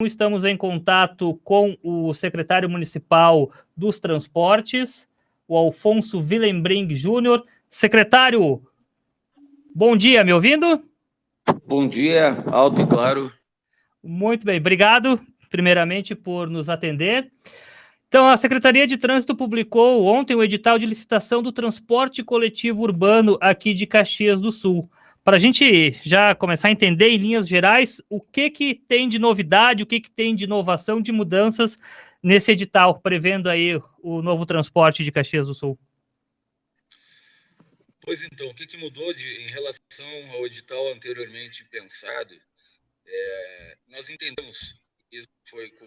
Estamos em contato com o secretário municipal dos transportes, o Alfonso Willenbring Júnior. Secretário, bom dia, me ouvindo? Bom dia, alto e claro. Muito bem, obrigado, primeiramente, por nos atender. Então, a Secretaria de Trânsito publicou ontem o edital de licitação do transporte coletivo urbano aqui de Caxias do Sul. Para a gente já começar a entender em linhas gerais o que tem de novidade, o que tem de inovação, de mudanças nesse edital, prevendo aí o novo transporte de Caxias do Sul. Pois então, o que mudou em relação ao edital anteriormente pensado? Nós entendemos que isso foi com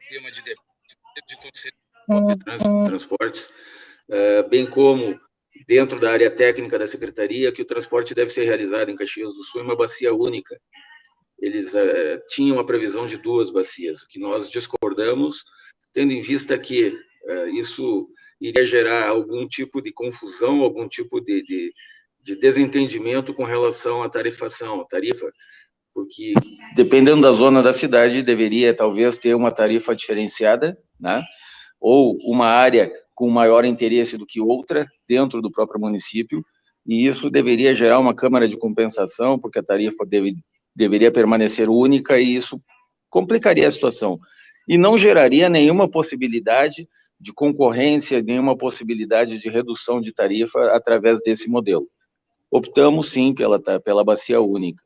tema de debate de Conselho de Transportes, bem como dentro da área técnica da Secretaria, que o transporte deve ser realizado em Caxias do Sul em uma bacia única. Eles tinham a previsão de 2 bacias, o que nós discordamos, tendo em vista que isso iria gerar algum tipo de confusão, algum tipo de desentendimento com relação à tarifação, tarifa, porque dependendo da zona da cidade, deveria talvez ter uma tarifa diferenciada, né? Ou uma área com maior interesse do que outra dentro do próprio município, e isso deveria gerar uma câmara de compensação, porque a tarifa deveria permanecer única, e isso complicaria a situação. E não geraria nenhuma possibilidade de concorrência, nenhuma possibilidade de redução de tarifa através desse modelo. Optamos, sim, pela bacia única.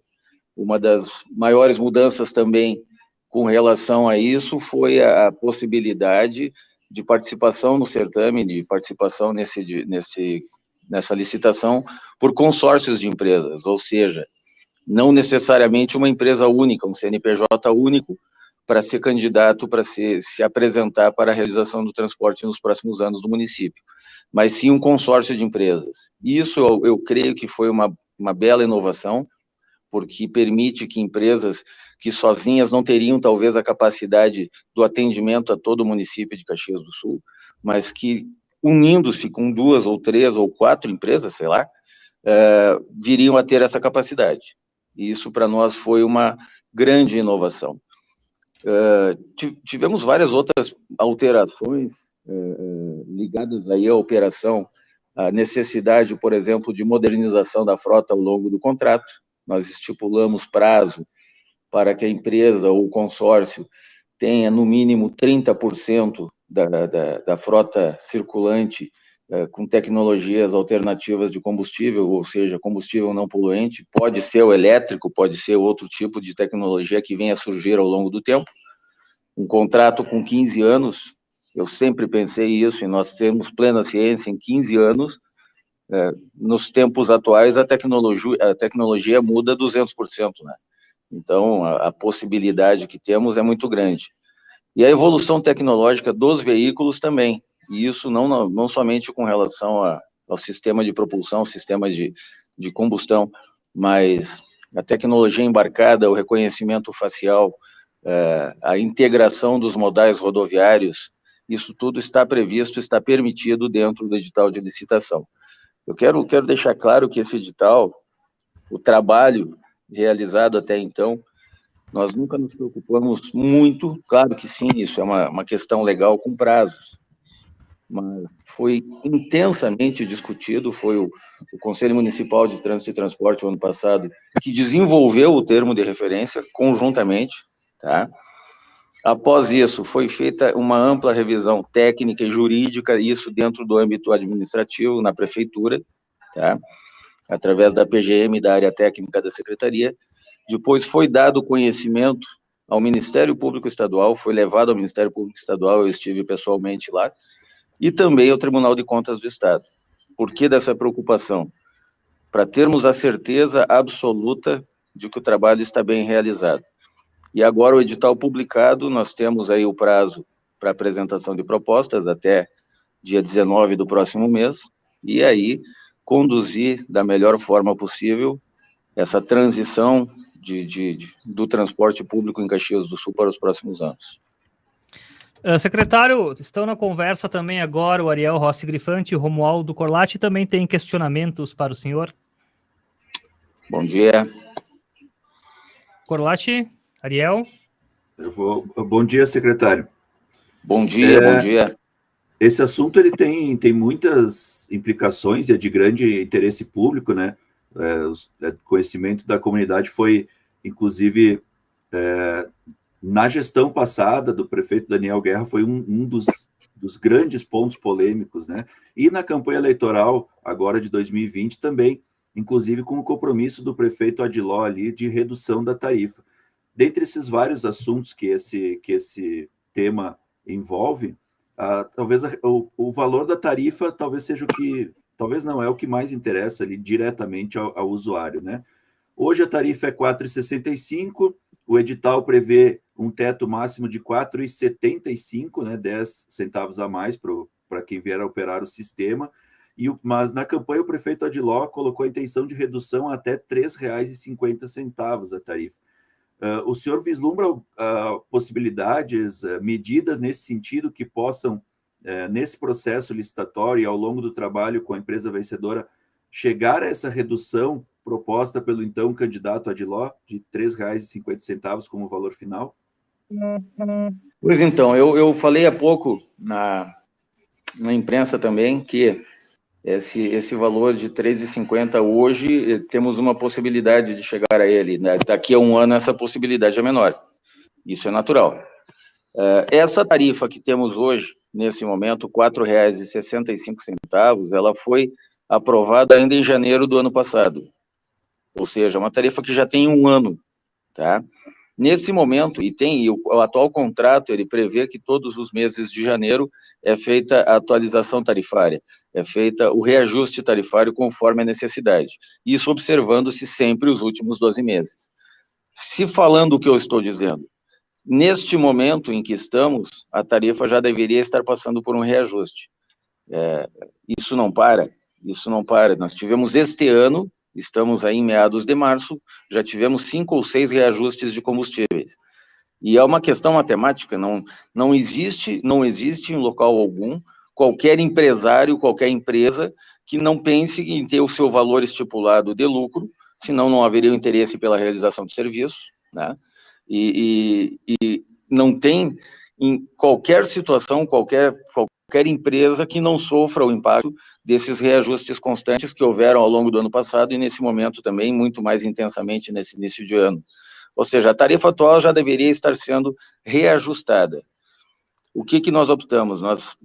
Uma das maiores mudanças também com relação a isso foi a possibilidade de participação no certame, de participação nessa licitação por consórcios de empresas, ou seja, não necessariamente uma empresa única, um CNPJ único, para ser candidato, para se apresentar para a realização do transporte nos próximos anos do município, mas sim um consórcio de empresas. Isso eu creio que foi uma bela inovação, porque permite que empresas que sozinhas não teriam talvez a capacidade do atendimento a todo o município de Caxias do Sul, mas que unindo-se com 2 ou 3 ou 4 empresas, sei lá, viriam a ter essa capacidade. E isso para nós foi uma grande inovação. Tivemos várias outras alterações ligadas aí à operação, a necessidade, por exemplo, de modernização da frota ao longo do contrato. Nós estipulamos prazo para que a empresa ou o consórcio tenha, no mínimo, 30% da frota circulante com tecnologias alternativas de combustível, ou seja, combustível não poluente. Pode ser o elétrico, pode ser outro tipo de tecnologia que venha a surgir ao longo do tempo. Um contrato com 15 anos, eu sempre pensei isso, e nós temos plena ciência, em 15 anos, nos tempos atuais, a tecnologia muda 200%, né? Então, a possibilidade que temos é muito grande. E a evolução tecnológica dos veículos também, e isso não somente com relação ao sistema de propulsão, sistema de combustão, mas a tecnologia embarcada, o reconhecimento facial, a integração dos modais rodoviários, isso tudo está previsto, está permitido dentro do edital de licitação. Eu quero deixar claro que esse edital, o trabalho realizado até então, nós nunca nos preocupamos muito, claro que sim, isso é uma questão legal com prazos, mas foi intensamente discutido, foi o Conselho Municipal de Trânsito e Transporte, o ano passado, que desenvolveu o termo de referência conjuntamente, tá? Após isso, foi feita uma ampla revisão técnica e jurídica, isso dentro do âmbito administrativo, na prefeitura, tá? Através da PGM, da área técnica da secretaria. Depois foi dado conhecimento ao Ministério Público Estadual, foi levado ao Ministério Público Estadual, eu estive pessoalmente lá, e também ao Tribunal de Contas do Estado. Por que dessa preocupação? Para termos a certeza absoluta de que o trabalho está bem realizado. E agora o edital publicado, nós temos aí o prazo para apresentação de propostas até dia 19 do próximo mês, e aí conduzir da melhor forma possível essa transição do transporte público em Caxias do Sul para os próximos anos. Secretário, estão na conversa também agora o Ariel Rossi Grifante e o Romualdo Corlatti, também tem questionamentos para o senhor? Bom dia. Corlatti, Ariel? Bom dia, secretário. Bom dia, bom dia. Esse assunto ele tem muitas implicações e é de grande interesse público, né? O conhecimento da comunidade foi, inclusive, na gestão passada do prefeito Daniel Guerra, foi um dos grandes pontos polêmicos, né? E na campanha eleitoral, agora de 2020, também, inclusive com o compromisso do prefeito Adiló ali de redução da tarifa. Dentre esses vários assuntos que esse tema envolve, talvez o valor da tarifa talvez seja talvez não é o que mais interessa ali diretamente ao usuário, né? Hoje a tarifa é R$ 4,65, o edital prevê um teto máximo de R$ 4,75, né, 10 centavos a mais para quem vier a operar o sistema, mas na campanha o prefeito Adiló colocou a intenção de redução até R$ 3,50 a tarifa. O senhor vislumbra possibilidades, medidas nesse sentido que possam, nesse processo licitatório e ao longo do trabalho com a empresa vencedora, chegar a essa redução proposta pelo então candidato Adiló de R$ 3,50 como valor final? Pois então, eu falei há pouco na imprensa também que esse valor de R$ 3,50 hoje, temos uma possibilidade de chegar a ele, né? Daqui a um ano essa possibilidade é menor, isso é natural. Essa tarifa que temos hoje, nesse momento, R$ 4,65, ela foi aprovada ainda em janeiro do ano passado, ou seja, uma tarifa que já tem um ano, tá? Nesse momento, o atual contrato, ele prevê que todos os meses de janeiro é feita a atualização tarifária, é feita o reajuste tarifário conforme a necessidade, isso observando-se sempre os últimos 12 meses. Se falando o que eu estou dizendo, neste momento em que estamos, a tarifa já deveria estar passando por um reajuste. Isso não para. Nós tivemos este ano, estamos aí em meados de março, já tivemos 5 ou 6 reajustes de combustíveis. E é uma questão matemática, não existe em local algum, qualquer empresário, qualquer empresa, que não pense em ter o seu valor estipulado de lucro, senão não haveria o interesse pela realização de serviço, né? E não tem, em qualquer situação, qualquer empresa que não sofra o impacto desses reajustes constantes que houveram ao longo do ano passado e nesse momento também, muito mais intensamente nesse início de ano. Ou seja, a tarifa atual já deveria estar sendo reajustada. O que nós optamos? Nós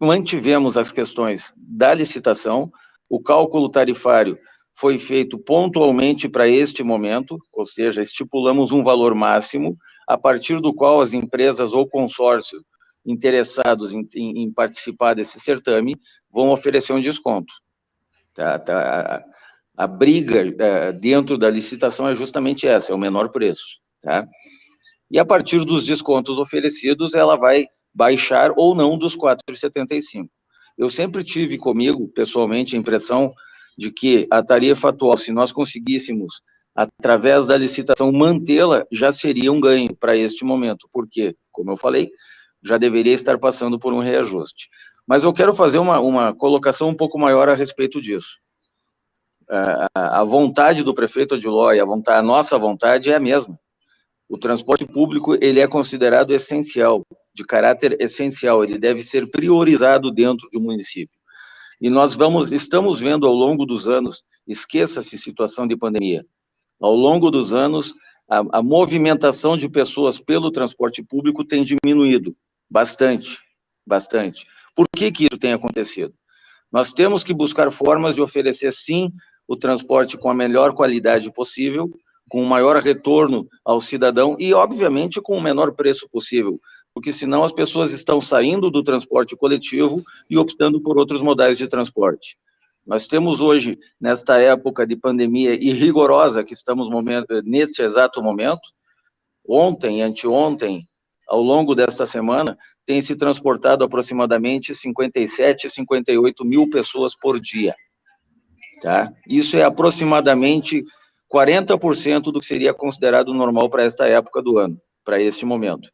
mantivemos as questões da licitação, o cálculo tarifário foi feito pontualmente para este momento, ou seja, estipulamos um valor máximo, a partir do qual as empresas ou consórcio interessados em participar desse certame vão oferecer um desconto. A briga dentro da licitação é justamente essa, é o menor preço. Tá? E a partir dos descontos oferecidos, ela vai baixar ou não dos R$ 4,75. Eu sempre tive comigo, pessoalmente, a impressão de que a tarifa atual, se nós conseguíssemos, através da licitação, mantê-la, já seria um ganho para este momento, porque, como eu falei, já deveria estar passando por um reajuste. Mas eu quero fazer uma colocação um pouco maior a respeito disso. A vontade do prefeito Adiló e a nossa vontade é a mesma. O transporte público, ele é considerado essencial, de caráter essencial, ele deve ser priorizado dentro do município. E nós estamos vendo ao longo dos anos, esqueça-se situação de pandemia, ao longo dos anos, a movimentação de pessoas pelo transporte público tem diminuído bastante. Por que isso tem acontecido? Nós temos que buscar formas de oferecer, sim, o transporte com a melhor qualidade possível, com o maior retorno ao cidadão e, obviamente, com o menor preço possível, porque senão as pessoas estão saindo do transporte coletivo e optando por outros modais de transporte. Nós temos hoje, nesta época de pandemia e rigorosa que estamos neste exato momento, ontem, anteontem, ao longo desta semana, tem se transportado aproximadamente 57, 58 mil pessoas por dia. Tá? Isso é aproximadamente 40% do que seria considerado normal para esta época do ano, para este momento.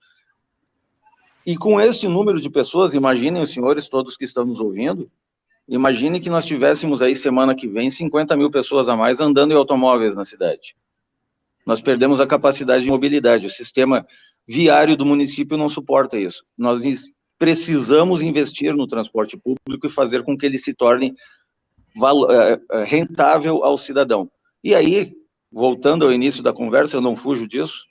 E com esse número de pessoas, imaginem os senhores todos que estão nos ouvindo, imagine que nós tivéssemos aí semana que vem 50 mil pessoas a mais andando em automóveis na cidade. Nós perdemos a capacidade de mobilidade, o sistema viário do município não suporta isso. Nós precisamos investir no transporte público e fazer com que ele se torne rentável ao cidadão. E aí, voltando ao início da conversa, eu não fujo disso,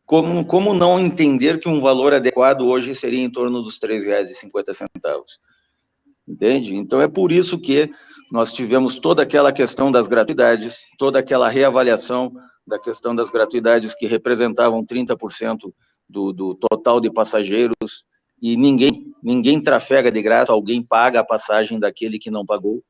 como não entender que um valor adequado hoje seria em torno dos R$ 3,50? Entende? Então, é por isso que nós tivemos toda aquela questão das gratuidades, toda aquela reavaliação da questão das gratuidades que representavam 30% do total de passageiros, e ninguém trafega de graça, alguém paga a passagem daquele que não pagou.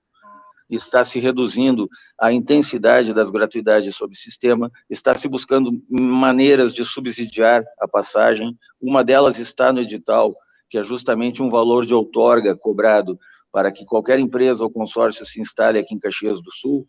Está se reduzindo a intensidade das gratuidades sob o sistema, está se buscando maneiras de subsidiar a passagem. Uma delas está no edital, que é justamente um valor de outorga cobrado para que qualquer empresa ou consórcio se instale aqui em Caxias do Sul.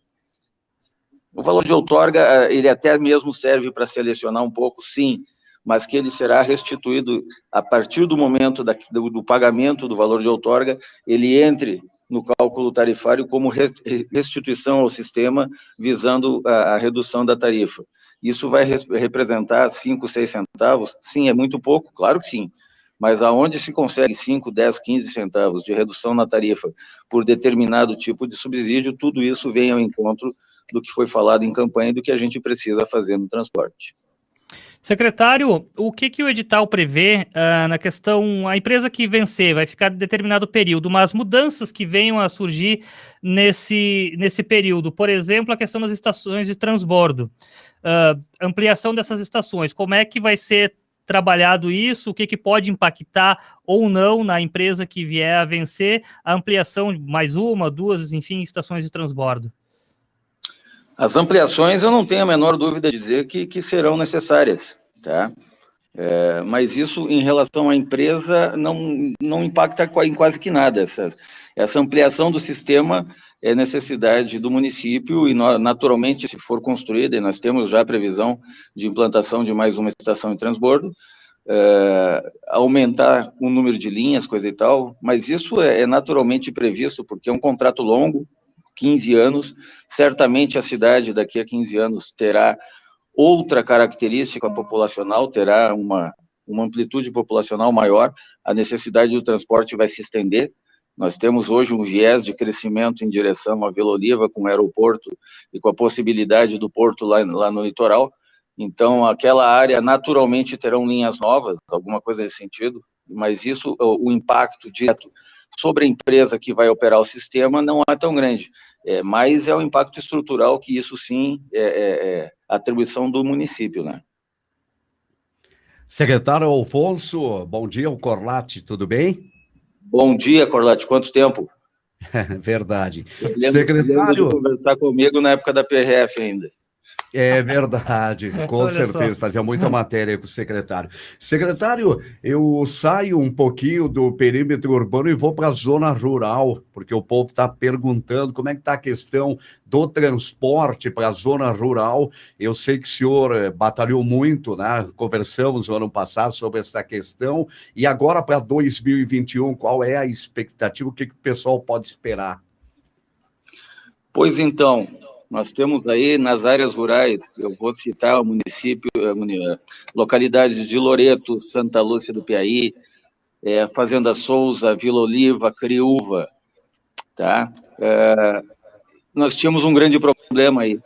O valor de outorga, ele até mesmo serve para selecionar um pouco, sim, mas que ele será restituído a partir do momento do pagamento do valor de outorga, ele entre no cálculo tarifário como restituição ao sistema, visando a redução da tarifa. Isso vai representar 5, 6 centavos? Sim, é muito pouco, claro que sim, mas aonde se consegue 5, 10, 15 centavos de redução na tarifa por determinado tipo de subsídio, tudo isso vem ao encontro do que foi falado em campanha e do que a gente precisa fazer no transporte. Secretário, o que o edital prevê na questão, a empresa que vencer vai ficar determinado período, mas mudanças que venham a surgir nesse período, por exemplo, a questão das estações de transbordo, ampliação dessas estações, como é que vai ser trabalhado isso, o que pode impactar ou não na empresa que vier a vencer a ampliação de mais uma, duas, enfim, estações de transbordo? As ampliações, eu não tenho a menor dúvida de dizer que serão necessárias, tá? Mas isso, em relação à empresa, não impacta em quase que nada. Essa ampliação do sistema é necessidade do município e, naturalmente, se for construída, e nós temos já a previsão de implantação de mais uma estação de transbordo, aumentar o número de linhas, coisa e tal, mas isso é naturalmente previsto, porque é um contrato longo, 15 anos, certamente a cidade daqui a 15 anos terá outra característica populacional, terá uma amplitude populacional maior, a necessidade do transporte vai se estender. Nós temos hoje um viés de crescimento em direção à Vila Oliva, com o aeroporto e com a possibilidade do porto lá no litoral, então aquela área naturalmente terão linhas novas, alguma coisa nesse sentido, mas isso, o impacto direto sobre a empresa que vai operar o sistema não é tão grande, mas é um impacto estrutural que isso sim é atribuição do município, né? Secretário Alfonso, bom dia, o Corlatti, tudo bem? Bom dia, Corlatti, quanto tempo? Verdade. Secretário... de conversar comigo na época da PRF ainda. É verdade, com certeza, fazia muita matéria com o secretário. Secretário, eu saio um pouquinho do perímetro urbano e vou para a zona rural, porque o povo está perguntando como é que está a questão do transporte para a zona rural. Eu sei que o senhor batalhou muito, né? Conversamos no ano passado sobre essa questão, e agora para 2021, qual é a expectativa, o que o pessoal pode esperar? Pois então... Nós temos aí nas áreas rurais, eu vou citar o município, localidades de Loreto, Santa Lúcia do Piaí, Fazenda Souza, Vila Oliva, Criúva, tá? Nós tínhamos um grande problema aí,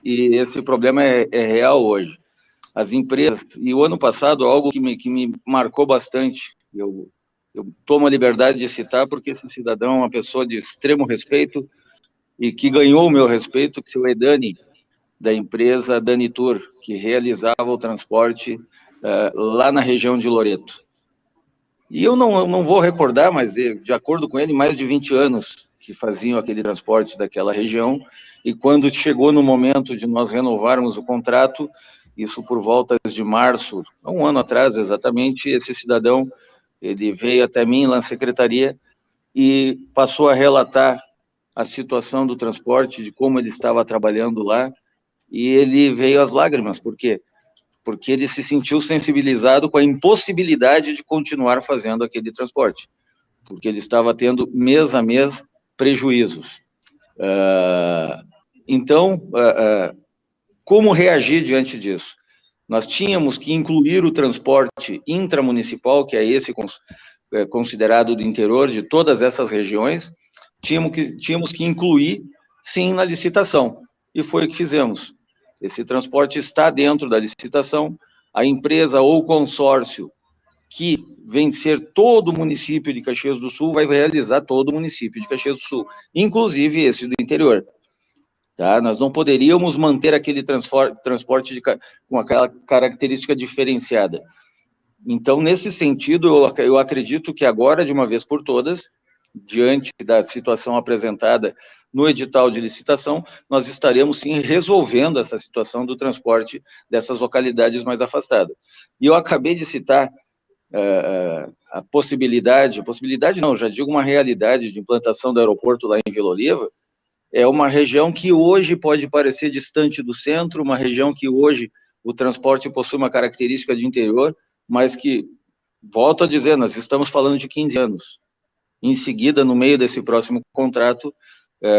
e esse problema é real hoje. As empresas, e o ano passado, algo que me marcou bastante, eu tomo a liberdade de citar, porque esse cidadão é uma pessoa de extremo respeito, e que ganhou o meu respeito, que é o Edani, da empresa Danitur, que realizava o transporte lá na região de Loreto. E eu não vou recordar, mas de acordo com ele, mais de 20 anos que faziam aquele transporte daquela região, e quando chegou no momento de nós renovarmos o contrato, isso por volta de março, um ano atrás exatamente, esse cidadão, ele veio até mim lá na secretaria e passou a relatar a situação do transporte, de como ele estava trabalhando lá, e ele veio às lágrimas. Por quê? Porque ele se sentiu sensibilizado com a impossibilidade de continuar fazendo aquele transporte, porque ele estava tendo mês a mês prejuízos. Então, como reagir diante disso? Nós tínhamos que incluir o transporte intramunicipal, que é esse considerado do interior de todas essas regiões, tínhamos que incluir, sim, na licitação, e foi o que fizemos. Esse transporte está dentro da licitação, a empresa ou consórcio que vencer todo o município de Caxias do Sul vai realizar todo o município de Caxias do Sul, inclusive esse do interior. Tá? Nós não poderíamos manter aquele transporte com aquela característica diferenciada. Então, nesse sentido, eu acredito que agora, de uma vez por todas, diante da situação apresentada no edital de licitação, nós estaremos, sim, resolvendo essa situação do transporte dessas localidades mais afastadas. E eu acabei de citar a possibilidade não, já digo uma realidade de implantação do aeroporto lá em Vila Oliva. É uma região que hoje pode parecer distante do centro, uma região que hoje o transporte possui uma característica de interior, mas que, volto a dizer, nós estamos falando de 15 anos. Em seguida, no meio desse próximo contrato,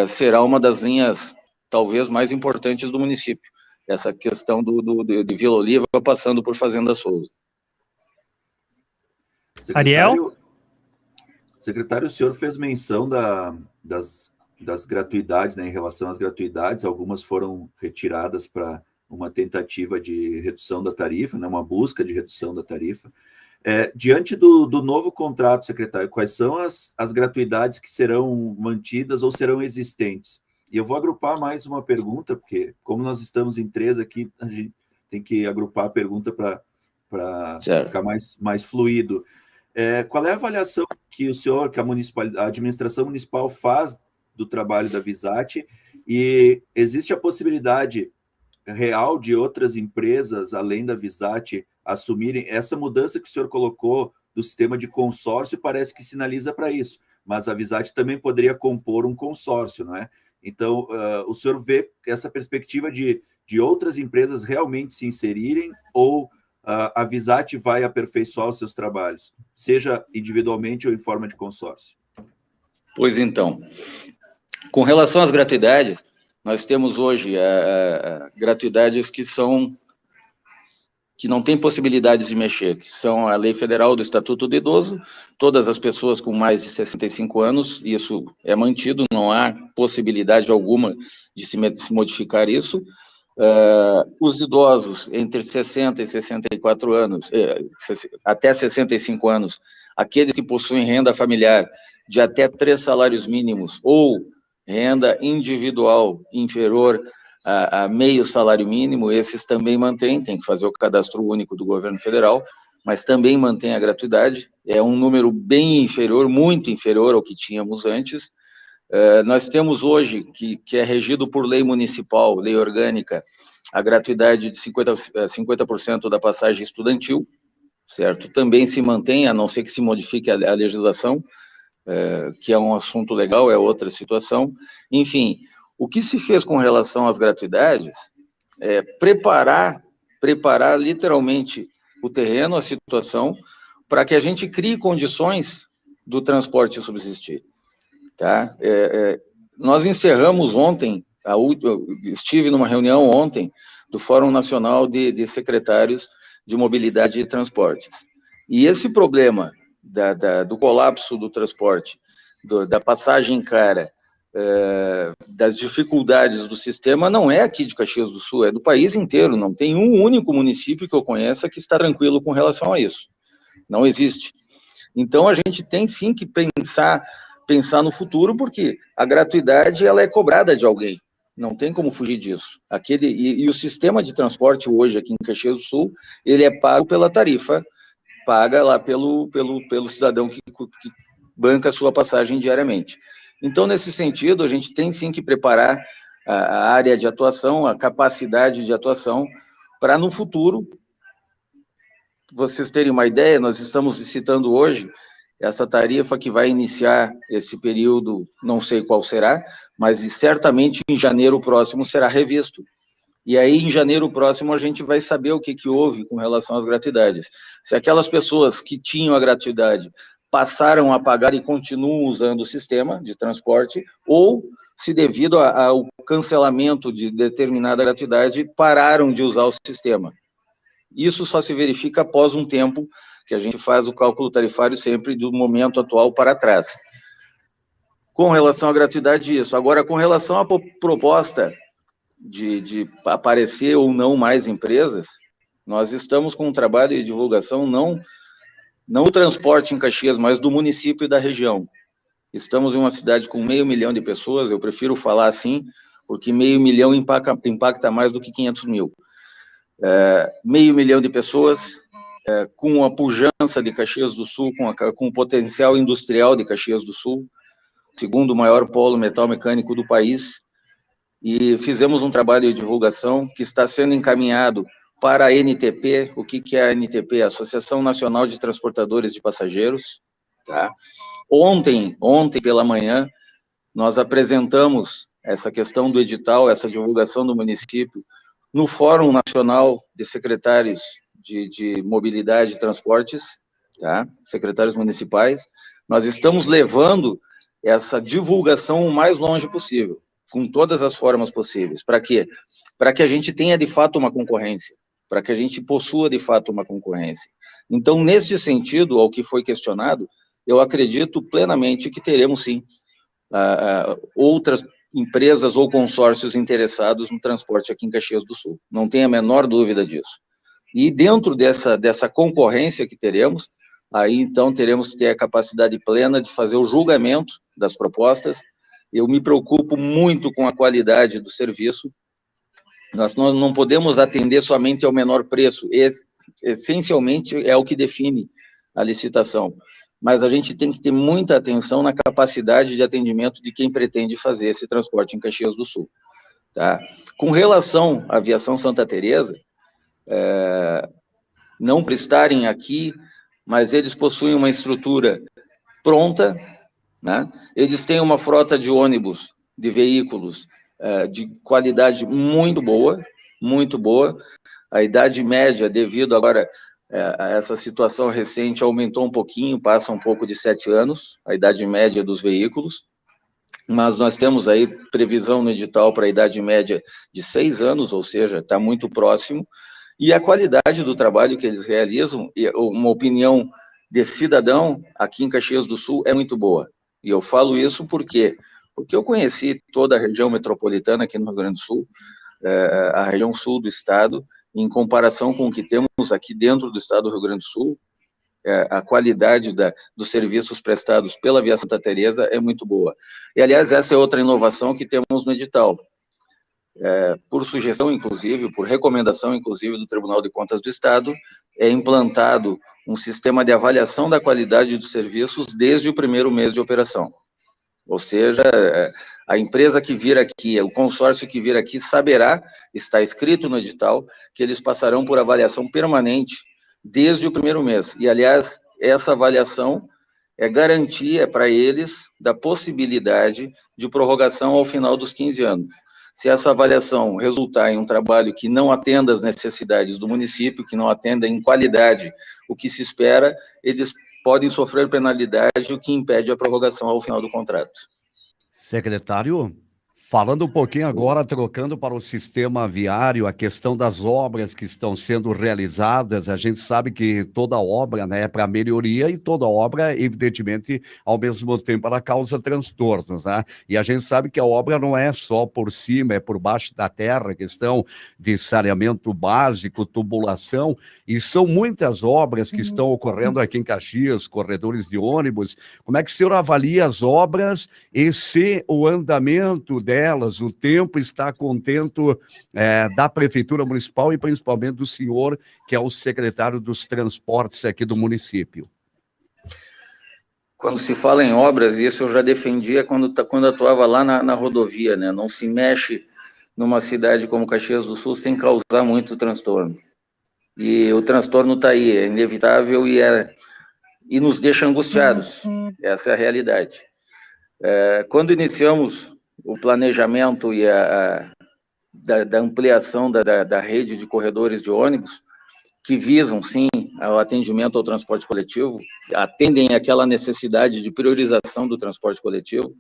será uma das linhas, talvez, mais importantes do município, essa questão de Vila Oliva passando por Fazenda Souza. Ariel? Secretário, o senhor fez menção das gratuidades, né, em relação às gratuidades, algumas foram retiradas para uma tentativa de redução da tarifa, né, uma busca de redução da tarifa. Diante do novo contrato, secretário, quais são as gratuidades que serão mantidas ou serão existentes? E eu vou agrupar mais uma pergunta, porque como nós estamos em 3 aqui, a gente tem que agrupar a pergunta para ficar mais fluido. Qual é a avaliação que o senhor, que a administração municipal faz do trabalho da Visate, e existe a possibilidade real de outras empresas, além da Visate, assumirem essa mudança que o senhor colocou do sistema de consórcio? Parece que sinaliza para isso, mas a Visate também poderia compor um consórcio, não é? Então, o senhor vê essa perspectiva de outras empresas realmente se inserirem, ou a Visate vai aperfeiçoar os seus trabalhos, seja individualmente ou em forma de consórcio? Pois então, com relação às gratuidades, nós temos hoje gratuidades que não têm possibilidades de mexer, que são a Lei Federal do Estatuto do Idoso, todas as pessoas com mais de 65 anos, isso é mantido, não há possibilidade alguma de se modificar isso. Os idosos entre 60 e 64 anos, até 65 anos, aqueles que possuem renda familiar de até 3 salários mínimos ou renda individual inferior a meio salário mínimo, esses também mantêm, tem que fazer o cadastro único do governo federal, mas também mantém a gratuidade, é um número bem inferior, muito inferior ao que tínhamos antes. Nós temos hoje, que é regido por lei municipal, lei orgânica, a gratuidade de 50% da passagem estudantil, certo? Também se mantém, a não ser que se modifique a legislação, que é um assunto legal, é outra situação. Enfim, o que se fez com relação às gratuidades é preparar literalmente o terreno, a situação, para que a gente crie condições do transporte subsistir. Tá? Nós encerramos ontem, estive numa reunião ontem do Fórum Nacional de Secretários de Mobilidade e Transportes. E esse problema do colapso do transporte, da passagem cara, das dificuldades do sistema, não é aqui de Caxias do Sul, é do país inteiro. Não tem um único município que eu conheça que está tranquilo com relação a isso. Não existe. Então, a gente tem sim que pensar no futuro, porque a gratuidade ela é cobrada de alguém, não tem como fugir disso. E o sistema de transporte hoje aqui em Caxias do Sul, ele é pago pela tarifa, paga lá pelo cidadão que banca a sua passagem diariamente. Então, nesse sentido, a gente tem sim que preparar a área de atuação, a capacidade de atuação, para no futuro, vocês terem uma ideia, nós estamos citando hoje essa tarifa que vai iniciar esse período, não sei qual será, mas certamente em janeiro próximo será revisto. E aí, em janeiro próximo, a gente vai saber o que houve com relação às gratuidades. Se aquelas pessoas que tinham a gratuidade passaram a pagar e continuam usando o sistema de transporte, ou se devido ao cancelamento de determinada gratuidade, pararam de usar o sistema. Isso só se verifica após um tempo que a gente faz o cálculo tarifário sempre do momento atual para trás. Com relação à gratuidade, isso. Agora, com relação à proposta de aparecer ou não mais empresas, nós estamos com um trabalho de divulgação, não o transporte em Caxias, mas do município e da região. Estamos em uma cidade com 500 mil de pessoas, eu prefiro falar assim, porque 500 mil impacta mais do que 500 mil. 500 mil de pessoas, com a pujança de Caxias do Sul, com o potencial industrial de Caxias do Sul, segundo o maior polo metal mecânico do país, e fizemos um trabalho de divulgação que está sendo encaminhado para a NTP. O que é a NTP? A Associação Nacional de Transportadores de Passageiros. Tá? Ontem pela manhã, nós apresentamos essa questão do edital, essa divulgação do município, no Fórum Nacional de Secretários de Mobilidade e Transportes, tá? Secretários municipais. Nós estamos levando essa divulgação o mais longe possível, com todas as formas possíveis. Para quê? Para que a gente tenha, de fato, uma concorrência, para que a gente possua, de fato, uma concorrência. Então, nesse sentido, ao que foi questionado, eu acredito plenamente que teremos, sim, outras empresas ou consórcios interessados no transporte aqui em Caxias do Sul. Não tenho a menor dúvida disso. E dentro dessa concorrência que teremos, aí, então, teremos que ter a capacidade plena de fazer o julgamento das propostas. Eu me preocupo muito com a qualidade do serviço. Nós não podemos atender somente ao menor preço. Essencialmente, é o que define a licitação. Mas a gente tem que ter muita atenção na capacidade de atendimento de quem pretende fazer esse transporte em Caxias do Sul. Tá? Com relação à Aviação Santa Teresa, não por estarem aqui, mas eles possuem uma estrutura pronta, né? Eles têm uma frota de ônibus, de veículos, de qualidade muito boa, muito boa. A idade média, devido agora a essa situação recente, aumentou um pouquinho, passa um pouco de 7 anos, a idade média dos veículos, mas nós temos aí previsão no edital para a idade média de 6 anos, ou seja, está muito próximo, e a qualidade do trabalho que eles realizam, e uma opinião de cidadão aqui em Caxias do Sul é muito boa. E eu falo isso porque eu conheci toda a região metropolitana aqui no Rio Grande do Sul, a região sul do estado, em comparação com o que temos aqui dentro do estado do Rio Grande do Sul, a qualidade dos serviços prestados pela Via Santa Teresa é muito boa. E, aliás, essa é outra inovação que temos no edital. Por sugestão, inclusive, por recomendação, inclusive, do Tribunal de Contas do Estado, é implantado um sistema de avaliação da qualidade dos serviços desde o primeiro mês de operação. Ou seja, a empresa que vir aqui, o consórcio que vir aqui saberá, está escrito no edital, que eles passarão por avaliação permanente desde o primeiro mês. E, aliás, essa avaliação é garantia para eles da possibilidade de prorrogação ao final dos 15 anos. Se essa avaliação resultar em um trabalho que não atenda às necessidades do município, que não atenda em qualidade o que se espera, eles podem sofrer penalidade, o que impede a prorrogação ao final do contrato. Secretário, falando um pouquinho agora, trocando para o sistema viário, a questão das obras que estão sendo realizadas, a gente sabe que toda obra, né, é para melhoria e toda obra, evidentemente, ao mesmo tempo, ela causa transtornos, né? E a gente sabe que a obra não é só por cima, é por baixo da terra, questão de saneamento básico, tubulação, e são muitas obras que estão ocorrendo aqui em Caxias, corredores de ônibus. Como é que o senhor avalia as obras e se o andamento delas, o tempo está contento da Prefeitura Municipal e principalmente do senhor, que é o secretário dos Transportes aqui do município? Quando se fala em obras, isso eu já defendia quando atuava lá na rodovia, né? Não se mexe numa cidade como Caxias do Sul sem causar muito transtorno. E o transtorno está aí, é inevitável e nos deixa angustiados. Essa é a realidade. Quando iniciamos o planejamento e da ampliação da rede de corredores de ônibus, que visam, sim, ao atendimento ao transporte coletivo, atendem àquela necessidade de priorização do transporte coletivo,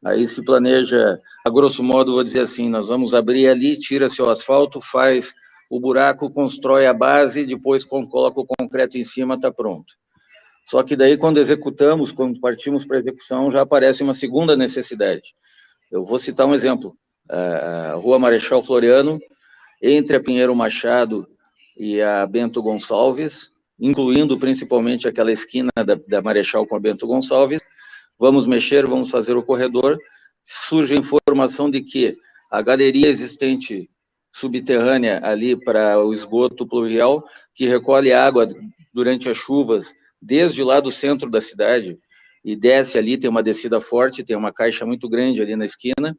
aí se planeja, a grosso modo, vou dizer assim, nós vamos abrir ali, tira-se o asfalto, faz o buraco constrói a base, depois coloca o concreto em cima, está pronto. Só que daí, quando executamos, quando partimos para a execução, já aparece uma segunda necessidade. Eu vou citar um exemplo. A Rua Marechal Floriano, entre a Pinheiro Machado e a Bento Gonçalves, incluindo principalmente aquela esquina da Marechal com a Bento Gonçalves, vamos mexer, vamos fazer o corredor, surge a informação de que a galeria existente subterrânea ali para o esgoto pluvial, que recolhe água durante as chuvas, desde lá do centro da cidade, e desce ali, tem uma descida forte, tem uma caixa muito grande ali na esquina,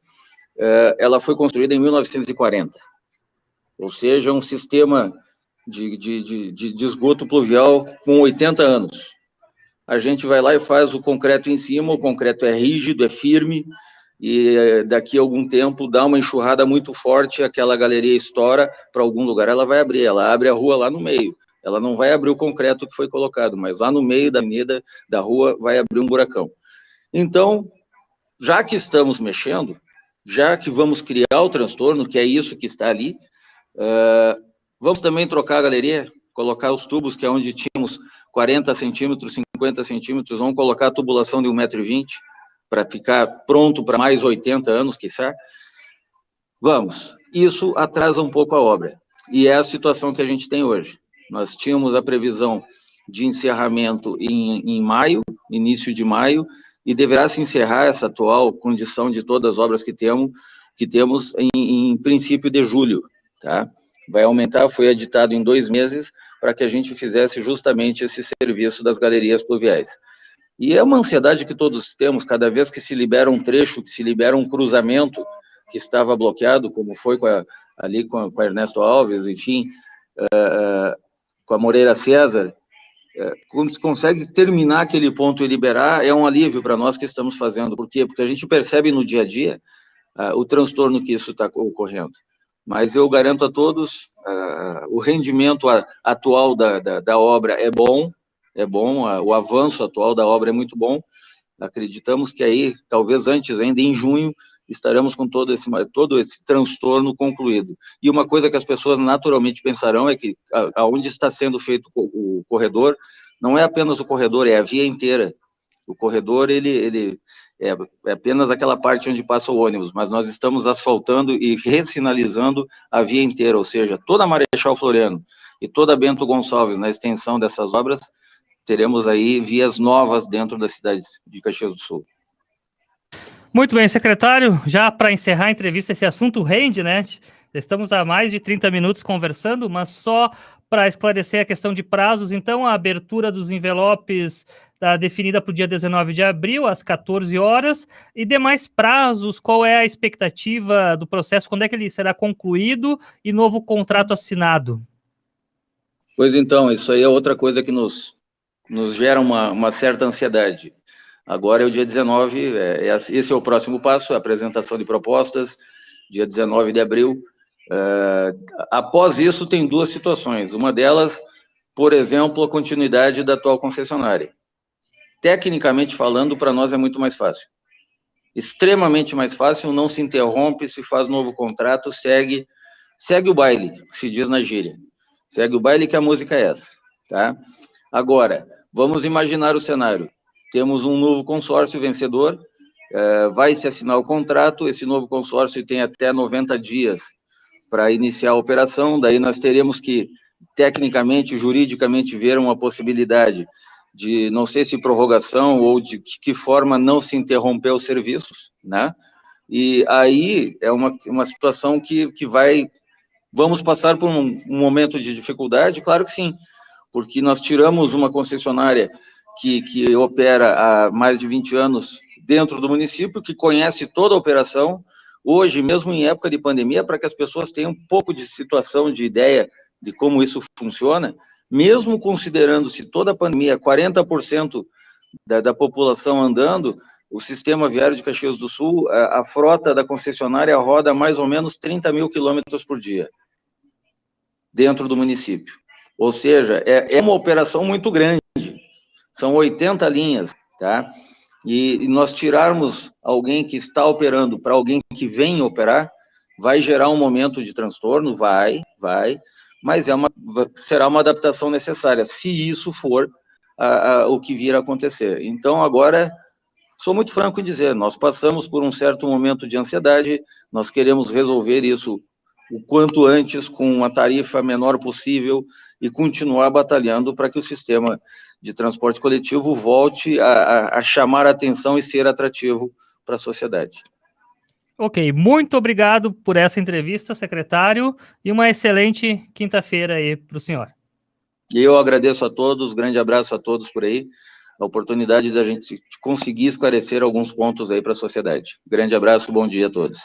ela foi construída em 1940, ou seja, um sistema de esgoto pluvial com 80 anos. A gente vai lá e faz o concreto em cima, o concreto é rígido, é firme, e daqui a algum tempo dá uma enxurrada muito forte, aquela galeria estoura para algum lugar, ela vai abrir, ela abre a rua lá no meio, ela não vai abrir o concreto que foi colocado, mas lá no meio da avenida, da rua, vai abrir um buracão. Então, já que estamos mexendo, já que vamos criar o transtorno, que é isso que está ali, vamos também trocar a galeria, colocar os tubos, que é onde tínhamos 40 centímetros, 50 centímetros, vamos colocar a tubulação de 1,20 m, para ficar pronto para mais 80 anos, quiçá. Vamos. Isso atrasa um pouco a obra. E é a situação que a gente tem hoje. Nós tínhamos a previsão de encerramento em maio, início de maio, e deverá se encerrar essa atual condição de todas as obras que temos em princípio de julho, tá? Vai aumentar, foi editado em 2 meses, para que a gente fizesse justamente esse serviço das galerias pluviais. E é uma ansiedade que todos temos, cada vez que se libera um trecho, que se libera um cruzamento que estava bloqueado, como foi ali com a Ernesto Alves, enfim, com a Moreira César, quando se consegue terminar aquele ponto e liberar, é um alívio para nós que estamos fazendo. Por quê? Porque a gente percebe no dia a dia o transtorno que isso está ocorrendo. Mas eu garanto a todos, o rendimento atual da obra é bom, o avanço atual da obra é muito bom. Acreditamos que aí, talvez antes, ainda em junho, estaremos com todo esse transtorno concluído. E uma coisa que as pessoas naturalmente pensarão é que aonde está sendo feito o corredor, não é apenas o corredor, é a via inteira. O corredor, ele é apenas aquela parte onde passa o ônibus, mas nós estamos asfaltando e ressinalizando a via inteira, ou seja, toda a Marechal Floriano e toda a Bento Gonçalves, na extensão dessas obras, teremos aí vias novas dentro da cidade de Caxias do Sul. Muito bem, secretário, já para encerrar a entrevista, esse assunto rende, né? Estamos há mais de 30 minutos conversando, mas só para esclarecer a questão de prazos, então a abertura dos envelopes está definida para o dia 19 de abril, às 14 horas, e demais prazos, qual é a expectativa do processo, quando é que ele será concluído e novo contrato assinado? Pois então, isso aí é outra coisa que nos gera uma certa ansiedade. Agora é o dia 19, esse é o próximo passo, a apresentação de propostas, dia 19 de abril. Após isso, tem 2 situações. Uma delas, por exemplo, a continuidade da atual concessionária. Tecnicamente falando, para nós é muito mais fácil. Extremamente mais fácil, não se interrompe, se faz novo contrato, segue o baile, se diz na gíria. Segue o baile que a música é essa, tá? Agora, vamos imaginar o cenário. Temos um novo consórcio vencedor, vai se assinar o contrato, esse novo consórcio tem até 90 dias para iniciar a operação, daí nós teremos que, tecnicamente, juridicamente, ver uma possibilidade de, não sei se prorrogação ou de que forma não se interromper os serviços, né? E aí é uma situação que vamos passar por um momento de dificuldade, claro que sim, porque nós tiramos uma concessionária que opera há mais de 20 anos dentro do município, que conhece toda a operação, hoje, mesmo em época de pandemia, para que as pessoas tenham um pouco de situação, de ideia de como isso funciona, mesmo considerando-se toda a pandemia, 40% da população andando, o sistema viário de Caxias do Sul, a frota da concessionária roda mais ou menos 30 mil quilômetros por dia, dentro do município. Ou seja, é uma operação muito grande, são 80 linhas, tá? E nós tirarmos alguém que está operando para alguém que vem operar, vai gerar um momento de transtorno, vai, mas será uma adaptação necessária, se isso for o que vir a acontecer. Então, agora, sou muito franco em dizer, nós passamos por um certo momento de ansiedade, nós queremos resolver isso o quanto antes, com uma tarifa menor possível, e continuar batalhando para que o sistema de transporte coletivo volte a chamar a atenção e ser atrativo para a sociedade. Ok, muito obrigado por essa entrevista, secretário, e uma excelente quinta-feira aí para o senhor. Eu agradeço a todos, grande abraço a todos por aí, a oportunidade da gente conseguir esclarecer alguns pontos aí para a sociedade. Grande abraço, bom dia a todos.